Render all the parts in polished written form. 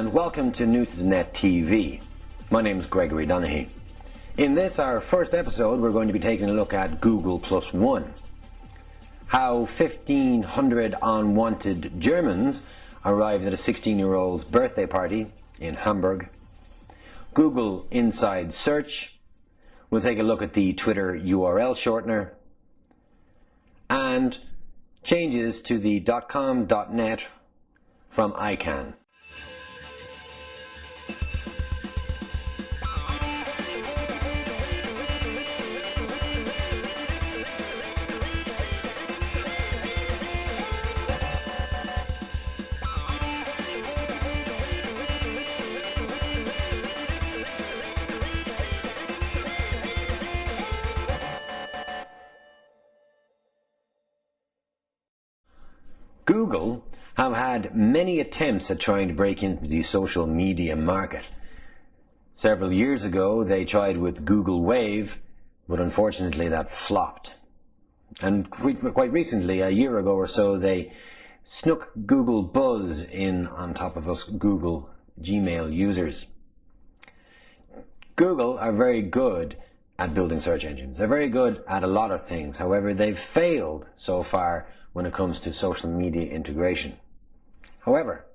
and welcome to New2theNet TV. My name is Gregory Donaghy. In this, our first episode, we're going to be taking a look at Google +1. How 1,500 unwanted Germans arrived at a 16-year-old's birthday party in Hamburg. Google Inside Search. We'll take a look at the Twitter URL shortener. And changes to the .com.net from ICANN. Google have had many attempts at trying to break into the social media market. Several years ago, they tried with Google Wave, but unfortunately that flopped. And quite recently, a year ago or so, they snuck Google Buzz in on top of us Google Gmail users. Google are very good at building search engines. They're very good at a lot of things. However, they've failed so far when it comes to social media integration. However,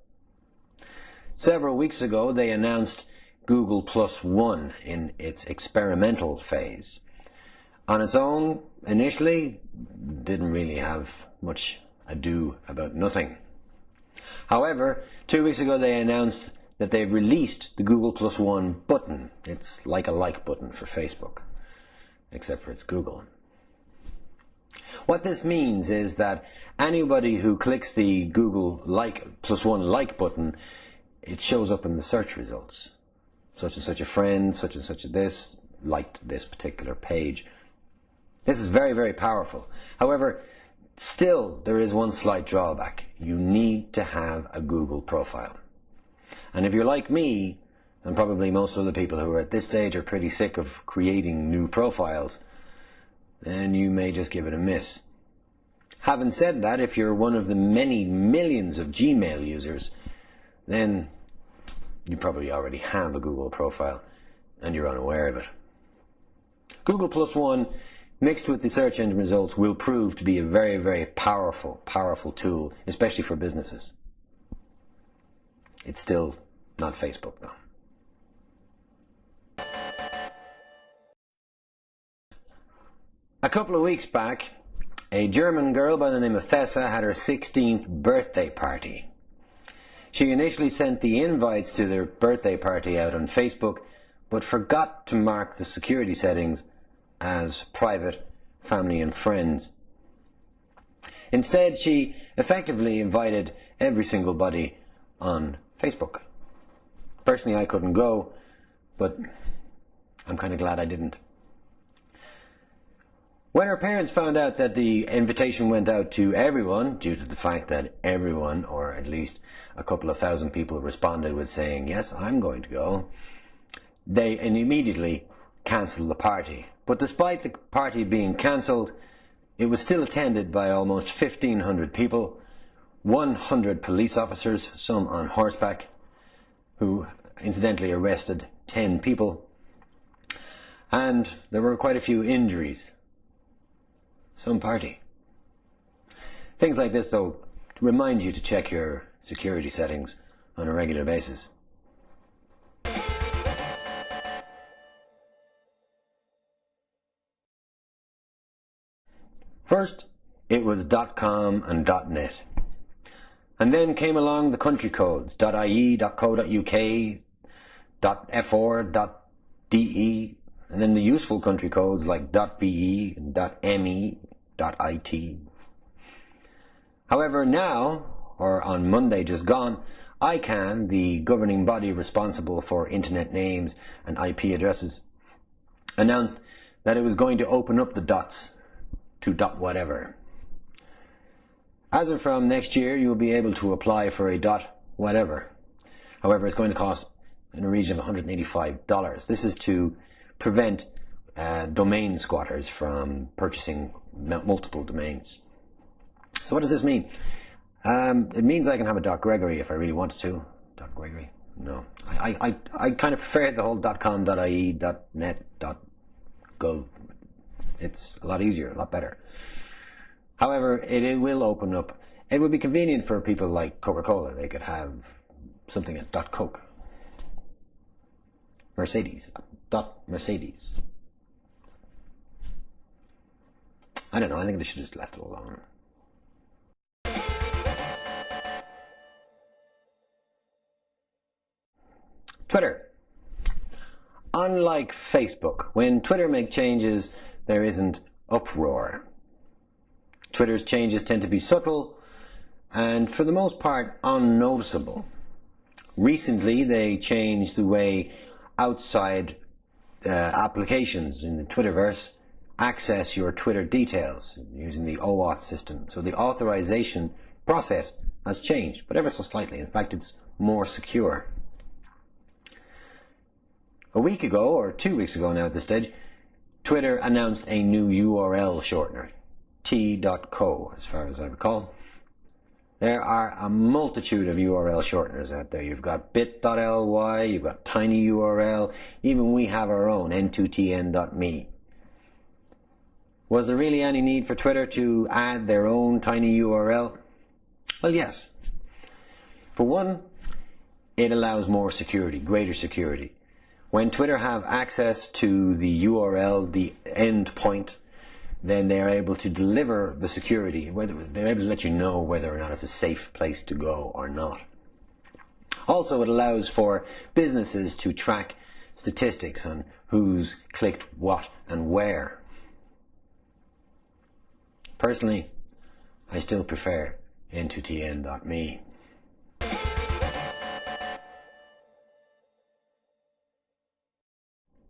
several weeks ago they announced Google +1 in its experimental phase. On its own, initially, didn't really have much ado about nothing. However, 2 weeks ago they announced that they've released the Google +1 button. It's like a like button for Facebook, except for it's Google. What this means is that anybody who clicks the Google +1 like button, it shows up in the search results. Such and such a friend, such and such a this, liked this particular page. This is very, very powerful. However, still there is one slight drawback. You need to have a Google profile. And if you're like me, and probably most other people who are at this stage are pretty sick of creating new profiles, then you may just give it a miss. Having said that, if you're one of the many millions of Gmail users, then you probably already have a Google profile and you're unaware of it. Google +1 mixed with the search engine results will prove to be a very, very powerful tool, especially for businesses. It's still not Facebook though. A couple of weeks back, a German girl by the name of Tessa had her 16th birthday party. She initially sent the invites to their birthday party out on Facebook, but forgot to mark the security settings as private, family and friends. Instead, she effectively invited every single body on Facebook. Personally, I couldn't go, but I'm kind of glad I didn't. When her parents found out that the invitation went out to everyone, due to the fact that everyone, or at least a couple of thousand people, responded with saying, yes, I'm going to go, they immediately cancelled the party. But despite the party being cancelled, it was still attended by almost 1,500 people, 100 police officers, some on horseback, who incidentally arrested 10 people, and there were quite a few injuries. Some party. Things like this, though, remind you to check your security settings on a regular basis. First, it was .com and .net. And then came along the country codes, .ie, .co.uk, .for, .de, and then the useful country codes like .be and .me, .it. However, now, or on Monday just gone, ICANN, the governing body responsible for internet names and IP addresses, announced that it was going to open up the dots to .whatever. As of from next year, you'll be able to apply for a .whatever. However, it's going to cost in the region of $185. This is to prevent domain squatters from purchasing multiple domains. So what does this mean? It means I can have a .gregory if I really wanted to. .gregory. No. I kind of prefer the whole .com, .ie, .net, .gov. It's a lot easier, a lot better. However, it will open up. It would be convenient for people like Coca-Cola. They could have something at .coke. Mercedes. .Mercedes. I don't know. I think they should have just left it alone. Twitter. Unlike Facebook, when Twitter make changes, there isn't uproar. Twitter's changes tend to be subtle and, for the most part, unnoticeable. Recently, they changed the way outside applications in the Twitterverse access your Twitter details using the OAuth system. So the authorization process has changed, but ever so slightly. In fact, it's more secure. A week ago, or 2 weeks ago now at this stage, Twitter announced a new URL shortener, t.co, as far as I recall. There are a multitude of URL shorteners out there. You've got bit.ly, you've got tinyURL, even we have our own, N2TN.me. Was there really any need for Twitter to add their own tinyURL? Well, yes. For one, it allows more security, greater security. When Twitter have access to the URL, the endpoint, then they're able to deliver the security. They're able to let you know whether or not it's a safe place to go or not. Also, it allows for businesses to track statistics on who's clicked what and where. Personally, I still prefer N2TN.me.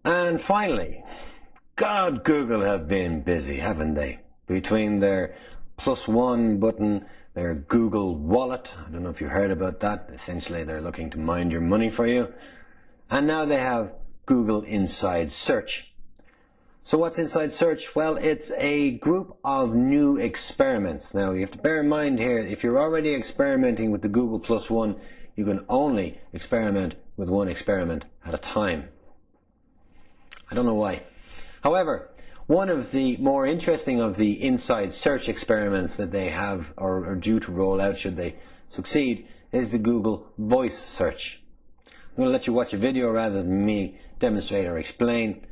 And finally, God, Google have been busy, haven't they? Between their +1 button, their Google Wallet, I don't know if you heard about that, essentially they're looking to mind your money for you. And now they have Google Inside Search. So what's Inside Search? Well, it's a group of new experiments. Now, you have to bear in mind here, if you're already experimenting with the Google +1, you can only experiment with one experiment at a time. I don't know why. However, one of the more interesting of the Inside Search experiments that they have or are due to roll out should they succeed is the Google Voice Search. I'm going to let you watch a video rather than me demonstrate or explain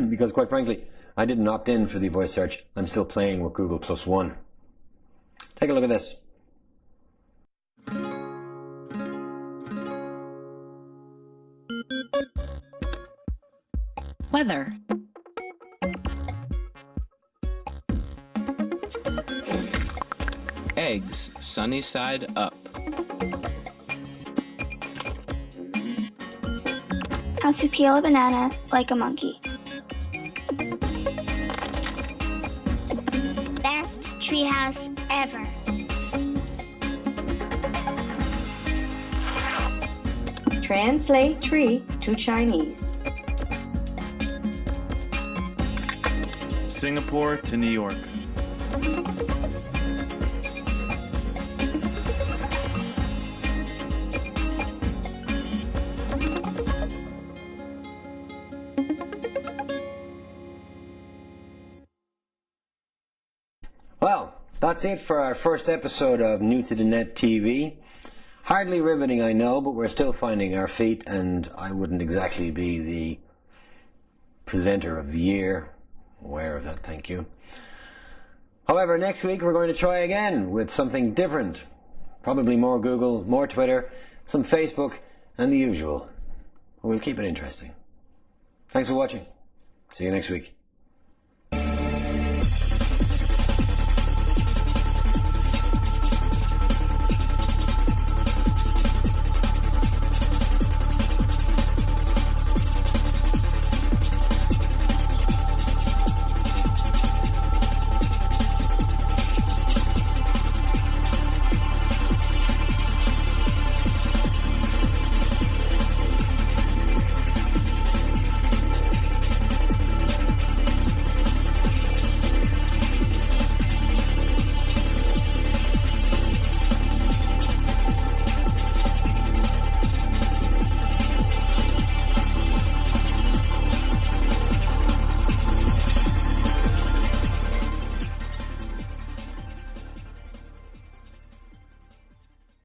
because quite frankly, I didn't opt in for the voice search. I'm still playing with Google +1. Take a look at this. Weather. Eggs, sunny side up. How to peel a banana like a monkey. Best treehouse ever. Translate tree to Chinese. Singapore to New York. Well, that's it for our first episode of New2theNet TV. Hardly riveting, I know, but we're still finding our feet, and I wouldn't exactly be the presenter of the year. Aware of that, thank you. However, next week we're going to try again with something different. Probably more Google, more Twitter, some Facebook, and the usual. We'll keep it interesting. Thanks for watching. See you next week.